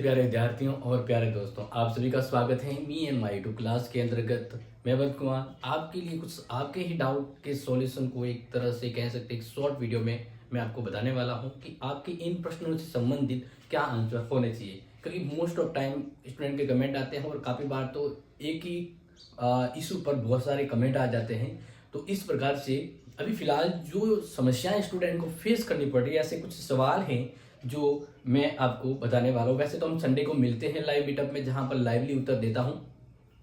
प्यारे विद्यार्थियों और प्यारे दोस्तों, आप सभी का स्वागत है मी-एम-आई-2 क्लास के अंतर्गत। मैं वत्स कुमार आपके लिए कुछ आपके ही डाउट के सॉल्यूशन को एक तरह से कह सकते हैं एक शॉर्ट वीडियो में मैं आपको बताने वाला हूं कि आपके इन प्रश्नों से संबंधित क्या आंसर होने चाहिए। क्योंकि मोस्ट ऑफ टाइम स्टूडेंट के कमेंट आते हैं और काफ़ी बार तो एक ही इशू पर बहुत सारे कमेंट आ जाते हैं। तो इस प्रकार से अभी फिलहाल जो समस्याएं स्टूडेंट को फेस करनी पड़ रही है, ऐसे कुछ सवाल हैं जो मैं आपको बताने वाला हूँ। वैसे तो हम संडे को मिलते हैं लाइव मीटअप में, जहाँ पर लाइवली उत्तर देता हूँ,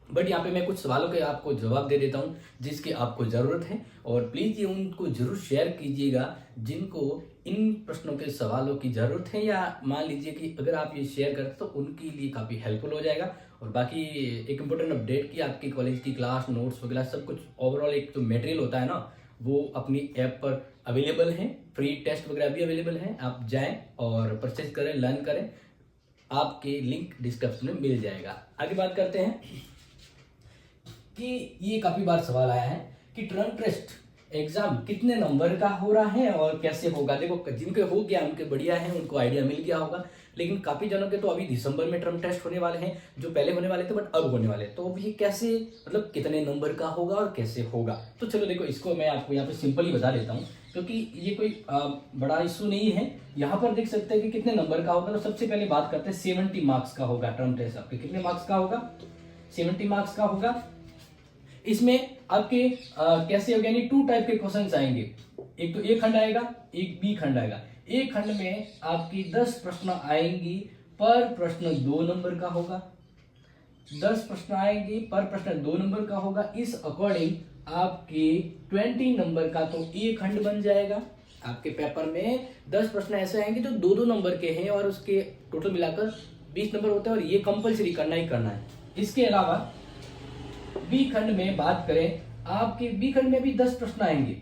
बट यहाँ पे मैं कुछ सवालों के आपको जवाब दे देता हूँ जिसकी आपको ज़रूरत है। और प्लीज़ ये उनको जरूर शेयर कीजिएगा जिनको इन प्रश्नों के सवालों की ज़रूरत है, या मान लीजिए कि अगर आप ये शेयर करते तो उनके लिए काफ़ी हेल्पफुल हो जाएगा। और बाकी एक इम्पोर्टेंट अपडेट की आपकी कॉलेज की क्लास नोट्स वगैरह सब कुछ ओवरऑल एक जो मटेरियल होता है ना, वो अपनी ऐप पर अवेलेबल है। फ्री टेस्ट वगैरह भी अवेलेबल है, आप जाएं और परचेज करें, लर्न करें। आपके लिंक डिस्क्रिप्शन में मिल जाएगा। आगे बात करते हैं कि ये काफ़ी बार सवाल आया है कि टर्म टेस्ट एग्जाम कितने नंबर का हो रहा है और कैसे होगा। देखो, जिनके हो गया उनके बढ़िया है, उनको आइडिया मिल गया होगा, लेकिन काफ़ी जनों के तो अभी दिसंबर में टर्म टेस्ट होने वाले हैं, जो पहले होने वाले थे बट अब होने वाले। तो अब ये कैसे, मतलब कितने नंबर का होगा और कैसे होगा। तो चलो देखो, इसको मैं आपको यहाँ पे सिंपल ही बता देता हूँ क्योंकि ये कोई बड़ा इशू नहीं है। यहाँ पर देख सकते हैं कि कितने नंबर का होगा। तो सबसे पहले बात करते हैं 70 मार्क्स का होगा टर्म टेस्ट। आपके कितने मार्क्स का होगा? 70 मार्क्स का होगा। इसमें आपके कैसे होगा, यानी 2 टाइप के क्वेश्चंस आएंगे। एक तो ए खंड आएगा, एक बी खंड आएगा। ए खंड में आपकी 10 प्रश्न आएंगी, पर प्रश्न 2 नंबर का होगा। 10 प्रश्न आएंगे, पर प्रश्न 2 नंबर का होगा। इस अकॉर्डिंग आपके 20 नंबर का तो ए खंड बन जाएगा। आपके पेपर में 10 प्रश्न ऐसे आएंगे जो 2-2 नंबर के हैं और उसके टोटल मिलाकर 20 नंबर होते हैं, और ये कंपलसरी करना ही करना है। इसके अलावा बी खंड में बात करें, आपके बी खंड में भी 10 प्रश्न आएंगे।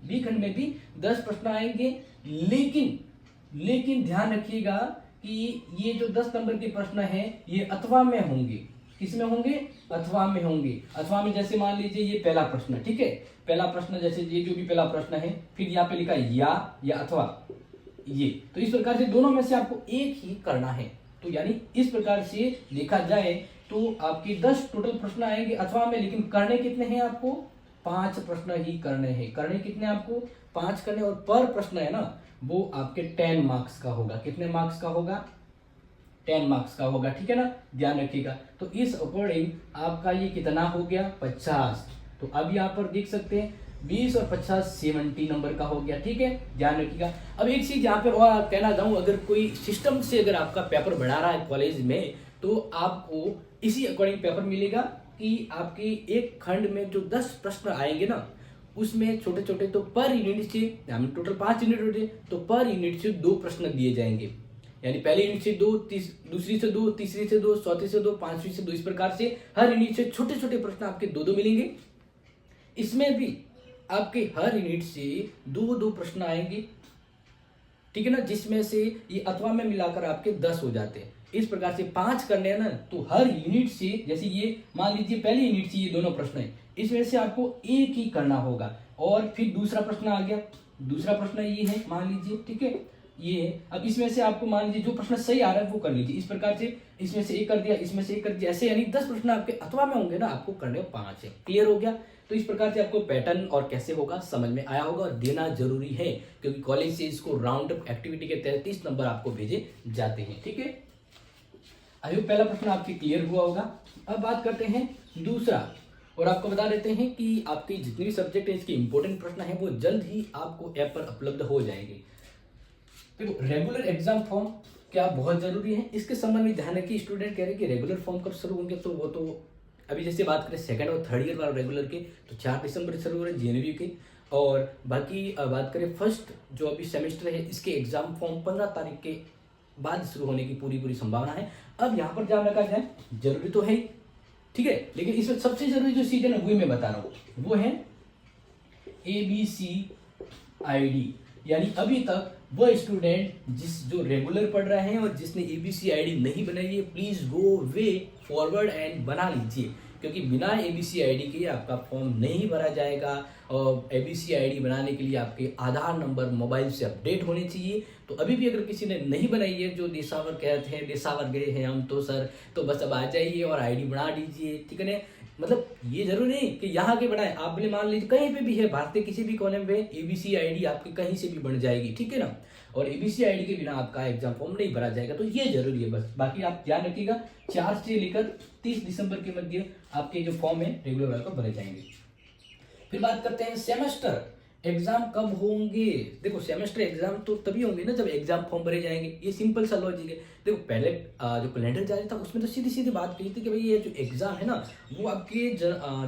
बी खंड में भी 10 प्रश्न आएंगे, लेकिन ध्यान रखिएगा कि ये जो 10 नंबर के प्रश्न हैं ये अथवा में होंगे। किस में होंगे? अथवा में होंगे। अथवा में जैसे मान लीजिए ये पहला प्रश्न, ठीक है, पहला प्रश्न जैसे ये जो भी पहला प्रश्न है, फिर यहाँ पे लिखा है या अथवा ये, तो इस प्रकार से दोनों में से आपको एक ही करना है। तो यानी इस प्रकार से देखा जाए तो आपके 10 टोटल प्रश्न आएंगे अथवा में, लेकिन करने कितने हैं आपको? 5 प्रश्न ही करने हैं। करने कितने आपको? 5 करने, और पर प्रश्न है ना वो आपके 10 मार्क्स का होगा। कितने मार्क्स का होगा? 10 मार्क्स का होगा, ठीक है ना, ध्यान रखिएगा। तो इस अकॉर्डिंग आपका ये कितना हो गया? 50। तो अब यहाँ पर देख सकते हैं 20 और 50 70 नंबर का हो गया, ठीक है, ध्यान रखिएगा। अब एक चीज यहाँ पर और कहना चाहूँ, अगर कोई सिस्टम से अगर आपका पेपर बढ़ा रहा है कॉलेज में, तो आपको इसी अकॉर्डिंग पेपर मिलेगा कि आपके एक खंड में जो 10 प्रश्न आएंगे ना, उसमें छोटे छोटे तो पर यूनिट से, टोटल 5 यूनिट होते, तो पर यूनिट से 2 प्रश्न दिए जाएंगे। यानी पहले यूनिट से 2, दूसरी से 2, तीसरी से 2, चौथी से 2, पांचवी से 2, इस प्रकार से हर यूनिट से छोटे छोटे प्रश्न आपके 2-2 मिलेंगे। इसमें भी आपके हर यूनिट से 2-2 प्रश्न आएंगे, ठीक है ना, जिसमें से ये अथवा में मिलाकर आपके 10 हो जाते हैं। इस प्रकार से 5 करने हैं ना, तो हर यूनिट से, जैसे ये मान लीजिए पहली यूनिट से ये दोनों प्रश्न है, इसमें से आपको एक ही करना होगा। और फिर दूसरा प्रश्न आ गया, दूसरा प्रश्न ये है मान लीजिए, ठीक है, ये है। अब इसमें से आपको मान लीजिए जो प्रश्न सही आ रहा है वो कर लीजिए। इस प्रकार से इसमें से एक कर दिया, इसमें से एक कर दिया, ऐसे यानी 10 प्रश्न आपके अथवा में होंगे ना, आपको करने 5 है। क्लियर हो गया? तो इस प्रकार से आपको पैटर्न और कैसे होगा समझ में आया होगा, और देना जरूरी है क्योंकि कॉलेज से इसको राउंड अप एक्टिविटी के 33 नंबर आपको भेजे जाते हैं, ठीक है। आई होप पहला प्रश्न आपके क्लियर हुआ होगा। अब बात करते हैं दूसरा, और आपको बता देते हैं कि आपकी जितनी भी सब्जेक्ट है इसके इंपॉर्टेंट प्रश्न है वो जल्द ही आपको ऐप पर उपलब्ध हो जाएंगे। देखो, रेगुलर एग्जाम फॉर्म क्या बहुत जरूरी है, इसके संबंध में ध्यान रखिए। स्टूडेंट कह रहे हैं कि रेगुलर फॉर्म कब शुरू होंगे, तो वो तो अभी जैसे बात करें 2nd और 3rd ईयर वाले रेगुलर के, तो 4 दिसंबर से शुरू हो रहे हैं जेएनयू के। और बाकी बात करें फर्स्ट जो अभी सेमेस्टर है, इसके एग्जाम फॉर्म 15 तारीख के बाद शुरू होने की पूरी संभावना है। अब यहाँ पर ध्यान रखा जाए, जरूरी तो है, ठीक है, लेकिन इसमें सबसे जरूरी जो सीजन है वही मैं बता रहा हूँ, वो है ABCID। यानी अभी तक वह स्टूडेंट जो रेगुलर पढ़ रहे हैं और जिसने ABCID नहीं बनाई है, please go way forward and बना लीजिए। क्योंकि बिना ABC ID के आपका फॉर्म नहीं भरा जाएगा। और ABC ID बनाने के लिए आपके आधार नंबर मोबाइल से अपडेट होने चाहिए। तो अभी भी अगर किसी ने नहीं बनाई है, जो देसावर कहते हैं, देसावर गए हैं हम तो सर, तो बस अब आ जाइए और ID बना दीजिए, ठीक है ना। मतलब ये जरूरी नहीं कि यहाँ के बनाए, आप भी मान लीजिए कहीं पे भी है, भारत के किसी भी कोने में ABC ID आपकी कहीं से भी बन जाएगी, ठीक है ना। और ABC ID के बिना आपका एग्जाम फॉर्म नहीं भरा जाएगा, तो ये जरूरी है बस। बाकी आप ध्यान रखिएगा 4 से लेकर 30 दिसंबर के मध्य आपके जो फॉर्म है रेगुलर वाले को भरे जाएंगे। फिर बात करते हैं सेमेस्टर एग्जाम कब होंगे। देखो सेमेस्टर एग्जाम तो तभी होंगे ना जब एग्जाम फॉर्म भरे जाएंगे, ये सिंपल सा लॉजिक है। देखो पहले जो कैलेंडर जारी था उसमें तो सीधी सीधी बात कही थी कि भाई ये जो एग्जाम है ना वो आपके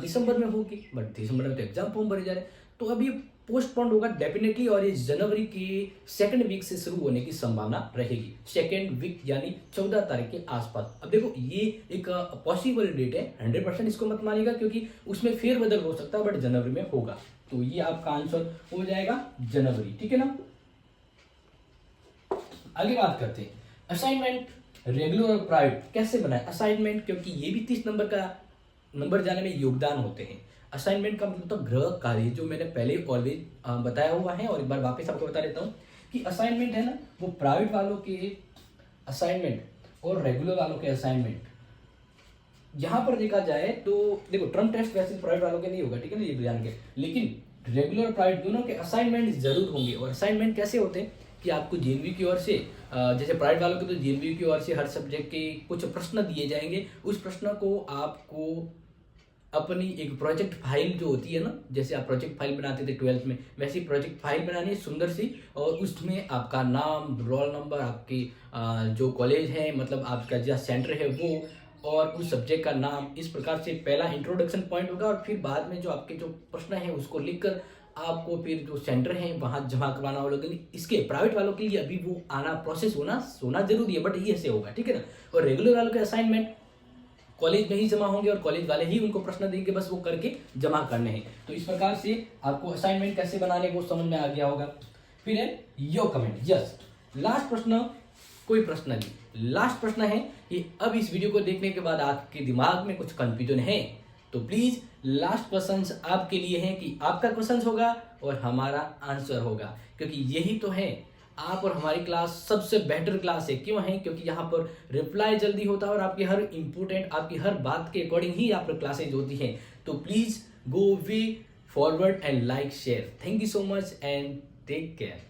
दिसंबर में होगी, बट दिसंबर में तो एग्जाम फॉर्म भरे जा रहे हैं, तो अभी पोस्टपोन्ड होगा डेफिनेटली। और ये जनवरी के सेकंड वीक से शुरू होने की संभावना रहेगी, सेकंड वीक यानी 14 तारीख के आसपास। अब देखो ये एक पॉसिबल डेट है, 100% इसको मत मानिएगा क्योंकि उसमें फेरबदल हो सकता है, बट जनवरी में होगा। तो ये आपका आंसर हो जाएगा जनवरी, ठीक है ना। आगे बात करते हैं असाइनमेंट रेगुलर और प्राइवेट कैसे बनाए असाइनमेंट, क्योंकि ये भी 30 नंबर का नंबर जाने में योगदान होते हैं। असाइनमेंट का मतलब गृह कार्य, जो मैंने पहले ऑलवेज बताया हुआ है और एक बार वापस आपको बता देता हूँ कि असाइनमेंट है ना वो प्राइवेट वालों के असाइनमेंट और रेगुलर वालों के असाइनमेंट, यहाँ पर देखा जाए तो देखो टर्म टेस्ट वैसे प्राइवेट वालों के नहीं होगा, ठीक है ना, ये जान के, लेकिन रेगुलर प्राइवेट दोनों के असाइनमेंट जरूर होंगे। और असाइनमेंट कैसे होते हैं कि आपको JNV की ओर से, जैसे प्राइवेट वालों के तो JNV की ओर से हर सब्जेक्ट के कुछ प्रश्न दिए जाएंगे, उस प्रश्न को आपको अपनी एक प्रोजेक्ट फाइल जो होती है ना, जैसे आप प्रोजेक्ट फाइल बनाते थे 12th में, वैसी प्रोजेक्ट फाइल बनानी है सुंदर सी, और उसमें आपका नाम, रोल नंबर, आपकी जो कॉलेज है मतलब आपका जो सेंटर है वो, और उस सब्जेक्ट का नाम, इस प्रकार से पहला इंट्रोडक्शन पॉइंट होगा। और फिर बाद में जो आपके जो प्रश्न है उसको लिखकर आपको फिर जो सेंटर है वहां जमा करवाना होगा। इसके प्राइवेट वालों के लिए अभी वो आना प्रोसेस होना जरूरी है, बट ये ऐसे होगा, ठीक है ना। और रेगुलर वालों के असाइनमेंट कॉलेज में ही जमा होंगे और कॉलेज वाले ही उनको प्रश्न देंगे, बस वो करके जमा करने हैं। तो इस प्रकार से आपको असाइनमेंट कैसे बनाने वो समझ में आ गया होगा। फिर है योर कमेंट, यस लास्ट प्रश्न, कोई प्रश्न नहीं, लास्ट प्रश्न है कि अब इस वीडियो को देखने के बाद आपके दिमाग में कुछ कंफ्यूजन है तो प्लीज लास्ट क्वेश्चन आपके लिए है कि आपका क्वेश्चन होगा और हमारा आंसर होगा, क्योंकि यही तो है आप और हमारी क्लास सबसे बेटर क्लास है। क्यों है? क्योंकि यहाँ पर रिप्लाई जल्दी होता है और आपकी हर इंपॉर्टेंट, आपकी हर बात के अकॉर्डिंग ही आप क्लासेज होती हैं। तो please go way forward and like share. Thank you so much and take care.